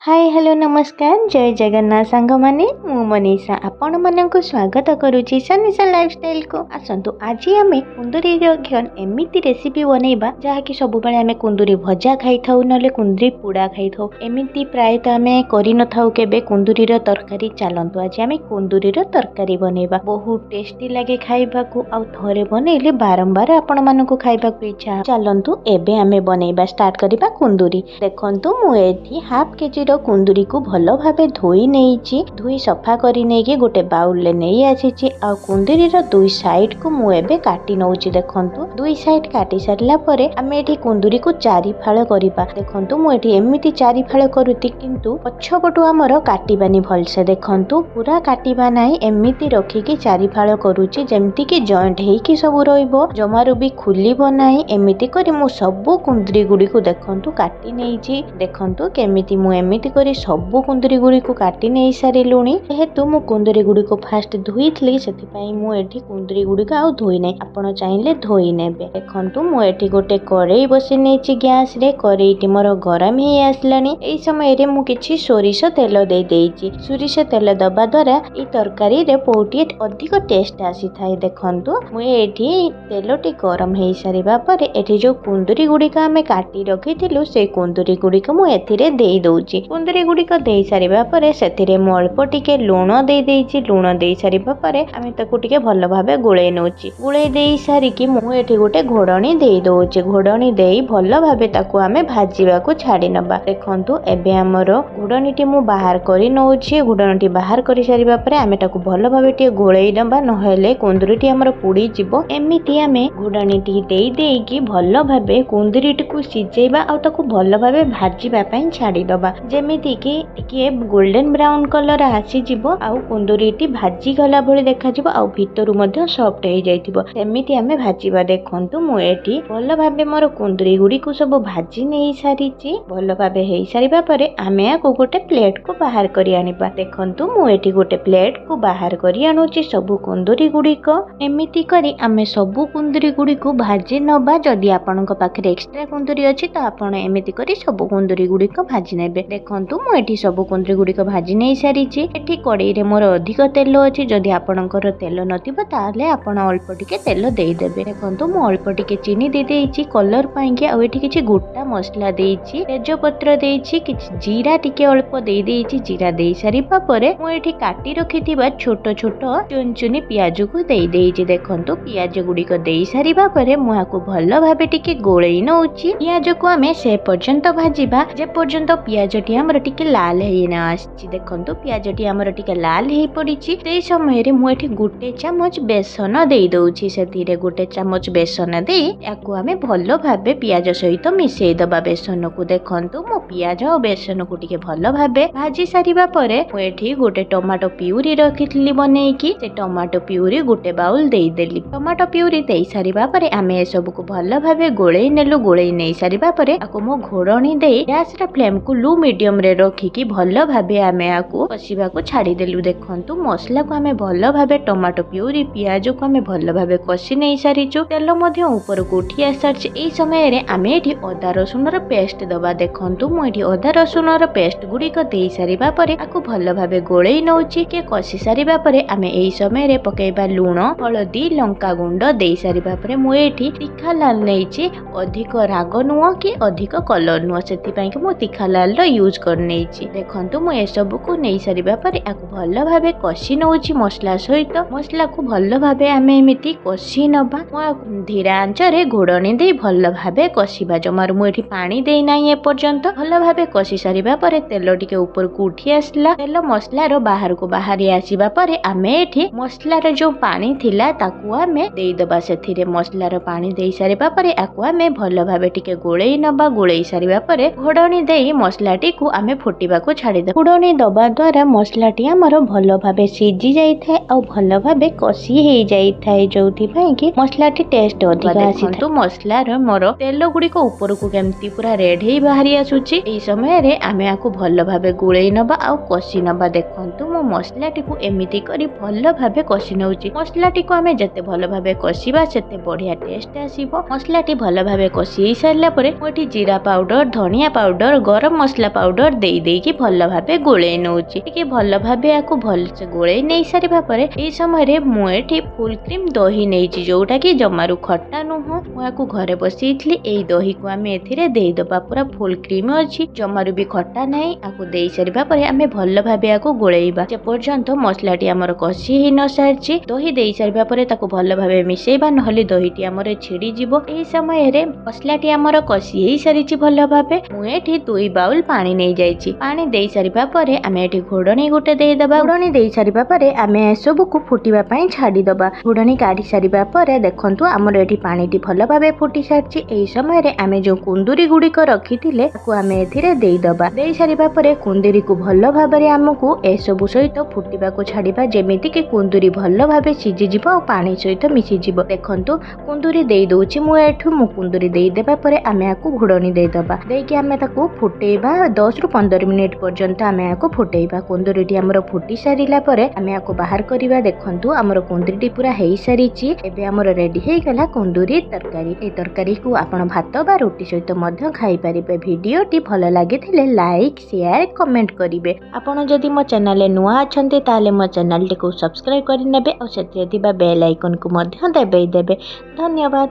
Hi hello नमस्कार जय जगन्नाथ सांग माने मु मनीषा आपण मानक स्वागत करुची सनिशा लाइफस्टाइल को आसंतु आज आमे कुंदुरी घन एमिति रेसिपी बनैबा जहा कि सब बेले आमे कुंदुरी भजा खाई थाउ नले कुंदुरी पुडा खाई थाउ एमिति प्राय तो आमे करि न थाउ केबे कुंदुरी रो तरकारी चालंतु आज आमे कुंदुरी रो तरकारी बनैबा बहुत टेस्टी लागे खाइबा को आ थरे बनैले बारंबार आपण मानक खाइबा को इच्छा चालंतु एबे आमे बनैबा स्टार्ट करिबा कुंदुरी देखंतु मु एठी हाफ केजी कुंदुरी को भलो भाबे धोई नेइची धोई सफा करी नेकी गोटे बाउल ले नेई आसीची आ कुंदुरी रो दुई साइड को मु एबे काटी नउची देखंतु दुई साइड काटी सारला परे आमे एठी कुंदुरी को चारि फाळ करिबा देखंतु मु एठी एमिति चारि फाळ करूती किंतु पछपटु हमर काटिबानी भलसे देखंतु पूरा काटिबा नाही एमिति रखी की चारि फाळ करूची जेमति की जॉइंट हेकी सब रहइबो जमारु भी खुलिबो नाही एमिति करी मु सब कुंदुरी गुडी को देखंतु काटी नेइची देखंतु केमिति मु एमिति करी सब कुंदुरी गुडी को काटी नै सारिलुणी जेहेतु मु कुंदुरी गुडी को फास्ट धोईथली सेति पई मु एठी कुंदुरी गुडी को आ धोई नै आपण चाहिले धोई नेबे देखंतु मु एठी गोटे करेई बसी नेची गैस रे करेईटी मोर गरम हे आसलानी एई समय रे मु किछि सोरिष तेल दे देइची सोरिष तेल दबा द्वारा ई तरकारी रे पोटी अधिक टेस्ट आसी थाए देखंतु मु एठी तेलटी गरम हे सारिबा परे एठी जो कुंदुरी गुडी का हमें काटी रखिथिलु से कुंदुरी गुडी को मु एथिरे देई दउची कुंदुरी गुडी को देई सारिबा परे सेथिरे मु अल्प टिके लूण देई देइची लूण देई सारिबा परे आमे ताकू टिके भलो भाबे गुळेई नउची गुळेई देई सारी कि मु एठी गोटे घोडणी देई दउची घोडणी देई भलो भाबे ताकू आमे भाजीबा को छाडी नबा देखंतु एबे हमरो घोडणीटी मु बाहर करी नउची घोडणीटी बाहर करी सारिबा परे आमे ताकू भलो भाबे टिके गुळेई नबा नहेले कुंदुरीटी हमरो पुडी जिवो एमिति आमे घोडणीटी देई देई कि भलो भाबे कुंदुरीटी को सिजेबा आ ताकू भलो भाबे भाजीबा पई छाडी दबा जेमिति कि टिके गोल्डन ब्राउन कलर आसी जिवो आ कुंदुरीटी भाजी गला भली देखा जिवो आ भितरु मध्ये सॉफ्ट हे जाइथिबो सेमिति आमे भाजीबा देखंतु मु एठी भलो भाबे मोर कुंदुरी गुडी को सब भाजी नेई सारिची भलो भाबे हेई सारिबा परे आमे आको गोटे प्लेट को बाहर करी आनिबा देखंतु मु एठी गोटे प्लेट को बाहर करी आनुची सब कुंदुरी गुडी को एमिति करी आमे सब कुंदुरी गुडी को भाजी नबा जदि आपनक पाखरे एक्स्ट्रा कुंदुरी अछि त आपण एमिति करी सब कुंदुरी गुडी को भाजी नेबे देखंतु मु एठी सब कुंदुरी गुडी को भाजी नै सारिची एठी कड़ाई रे मोर अधिक तेल अछि जदि आपनकर तेल नथिबो ताले आपण अल्प टिके तेल देई देबे देखंतु मु अल्प टिके चीनी दे देइची कलर पाई के आ एठी किछि गोटा मसला देइची तेज पत्र देइची किछि जीरा टिके अल्प देई देइची जीरा देई सारिबा परे मु एठी काटी रखिथिबा छोट छोट चुनचुनी प्याज को देई देइची देखंतु प्याज गुडी को देई सारिबा परे मु आको भलो भाबे टिके गोळेई नउची प्याज को हमें से पर्यंत भाजीबा जे पर्यंत प्याजटी हमर टिके लाल हे न आछि देखंतु प्याजटी हमर टिके लाल हे पड़िछि तेई समय रे मु एठी गोटे चामच बेसन देई दउछि सेतिरे गोटे चामच बेसन देई याकू हमें भलो भाबे प्याज सहित मिसेई दबा बेसन को देखंतु मु प्याज और बेसन को टिके भलो भाबे भाजी सारिबा परे मु एठी गोटे टमाटो प्यूरी रखितली बनेकी से टमाटो प्यूरी गोटे बाउल देई देली टमाटो प्यूरी देई सारिबा परे आमे ए सब को भलो भाबे गोळेई नेलु गोळेई नै सारिबा परे आको मु घोडणी देई गैस रा फ्लेम को लो मीडियम रे रखिकी भलो भाबे आमे आको कसिबा को छाडी देलु देखंतु मसला को आमे भलो भाबे टमाटो प्यूरी प्याज को आमे भलो भाबे कसी नै सारिचु तेल मध्ये ऊपर को उठी आसारछि एई समय रे आमे एठी अदा रसुन रो पेस्ट दबा देखंतु मु एठी अदा रसुन रो पेस्ट गुडी को देई सारिबा परे आको भलो भाबे गोळेई नउछि के कसी सारिबा परे आमे एई समय रे पकेइबा लूण हळदी लंका गुंड देई सारिबा परे मु एठी तीखा लाल नैछि अधिक राग नुओ कि अधिक कलर नुओ सेति पई कि मु तीखा लाल रो यूज कर नैछि देखंतु मु ए सब को नै सारिबा परे आको भलो भाबे कसी नउछि मसला सहित मसला को भलो भाबे आमे एमिति कसी नबा मु धीरा आंच रे घोडणी देई भलो भाबे कसीबा जमार मु एठी पानी देई नै ए पर्यंत भलो भाबे कसी सारिबा परे तेल टिके ऊपर को उठी आसला तेल मसला रो बाहर को बाहरी आसीबा परे आमे एठी मसला रो जो पानी थिला ताकू आमे देई दबा सेथिरे मसला रो पानी देई सारिबा परे आको आमे भलो भाबे टिके गोळेई नबा गोळेई सारिबा परे घोडणी देई मसलाटी को आमे फुटिबा को छाडी दे घोडणी दबा द्वारा मसलाटी हमर भलो भाबे सिजी जाई थाए आ भलो भाबे कसी हे जाई थाए जोथि पई कि मसलाटी टेस्ट अधिक आसी तो मसला रो मोर तेल गुडी को ऊपर को केमती पूरा रेड हे बाहरी आसुची एई समय रे आमे आको भलो भाबे गोळेई नबा आ कसी नबा देखंतु मो मसलाटी को एमिति करी भलो भाबे कसी नउची मसलाटी को आमे जते भलो भाबे कसीबा सेते बढ़िया टेस्ट आसीबो मसलाटी भलो भाबे कसी हे सारला परे मोटी जीरा पाउडर धनिया पाउडर गरम मसला पाउडर ପାଉଡର ଦେଇକି ଭଲ ଭାବେ ଗୋଳେଇ ନେଉଛି। ଟିକେ ଭଲ ଭାବେ ଆକୁ ଭଲସେ ଗୋଳେଇ ନେଇ ସାରିବା ପରେ ଏଇ ସମୟରେ ମୁଁ ଏଠି ଫୁଲ କ୍ରିମ ଦହି ନେଇଛି, ଯୋଉଟା କି ଜମାରୁ ଖଟା ନୁହଁ। ମୁଁ ଆକୁ ଘରେ ବସେଇଥିଲି। ଏଇ ଦହିକୁ ଆମେ ଏଥିରେ ଦେଇଦବା। ପୁରା ଫୁଲ କ୍ରିମ ଅଛି, ଜମାରୁ ବି ଖଟା ନାହିଁ। ଆକୁ ଦେଇ ସାରିବା ପରେ ଆମେ ଭଲ ଭାବେ ଆକୁ ଗୋଳେଇବା ଯେ ପର୍ଯ୍ୟନ୍ତ ମସଲାଟି ଆମର କଷି ହେଇ ନ ସାରିଛି। ଦହି ଦେଇ ସାରିବା ପରେ ତାକୁ ଭଲ ଭାବେ ମିଶେଇବା, ନହେଲେ ଦହିଟି ଆମର ଛିଡିଯିବ। ଏହି ସମୟରେ ମସଲାଟି ଆମର କଷି ହେଇ ସାରିଛି ଭଲ ଭାବେ। ମୁଁ ଏଠି 2 ବାଉଲ ପାଣି ନେଇଯାଇଛି। ପାଣି ଦେଇ ସାରିବା ପରେ ଆମେ ଏଠି ଘୋଡଣୀ ଗୋଟେ ଦେଇଦବା। ଘୋଡଣୀ ଦେଇ ସାରିବା ପରେ ଆମେ ଏସବୁକୁ ଫୁଟିବା ପାଇଁ ଛାଡିଦବା। ଘୋଡଣୀ କାଢି ସାରିବା ପରେ ଦେଖନ୍ତୁ ଆମର ଏଠି ପାଣିଟି ଭଲ ଭାବେ ଫୁଟି ସାରିଛି। ଏହି ସମୟରେ ଆମେ ଯୋଉ କୁନ୍ଦୁରି ଗୁଡିକ ରଖିଥିଲେ ତାକୁ ଆମେ ଏଥିରେ ଦେଇଦବା। ଦେଇ ସାରିବା ପରେ କୁନ୍ଦୁରିକୁ ଭଲ ଭାବରେ ଆମକୁ ଏସବୁ ସହିତ ଫୁଟିବାକୁ ଛାଡିବା, ଯେମିତି କି କୁନ୍ଦୁରି ଭଲ ଭାବେ ସିଝିଯିବ ଆଉ ପାଣି ସହିତ ମିଶିଯିବ। ଦେଖନ୍ତୁ କୁନ୍ଦୁରି ଦେଇ ଦଉଛି ମୁଁ ଏଠୁ। ମୁଁ କୁନ୍ଦୁରି ଦେଇଦେବା ପରେ ଆମେ ଆକୁ ଘୋଡଣୀ ଦେଇଦବା। ଦେଇକି ଆମେ ତାକୁ ଫୁଟେଇବା 10 ରୁ 15 ମିନିଟ ପର୍ଯ୍ୟନ୍ତ ଆମେ ଆକୁ ଫୁଟେଇବା। କୁନ୍ଦୁରିଟି ଆମର ଫୁଟି ସାରିଲା ପରେ ଆମେ ଆକୁ ବାହାର କରିବା। ଦେଖନ୍ତୁ ଆମର କୁନ୍ଦୁରିଟି ପୁରା ହେଇସାରିଛି। ଏବେ ଆମର ରେଡି ହେଇଗଲା କୁନ୍ଦୁରି ତରକାରୀ। এই ତରକାରୀକୁ ଆପଣ ଭାତ ବା ରୁଟି ସହିତ ମଧ୍ୟ ଖାଇପାରିବେ। ଭିଡିଓଟି ଭଲ ଲାଗିଥିଲେ ଲାଇକ୍, ସେୟାର, କମେଣ୍ଟ କରିବେ। ଆପଣ ଯଦି ମୋ ଚ୍ୟାନେଲରେ ନୂଆ ଅଛନ୍ତି ତାହେଲେ ମୋ ଚ୍ୟାନେଲଟିକୁ ସବସ୍କ୍ରାଇବ କରିନେବେ ଆଉ ସେଥିରେ ଥିବା ବେଲ୍ ଆଇକନକୁ ମଧ୍ୟ ଦବାଇ ଦେବେ। ଧନ୍ୟବାଦ।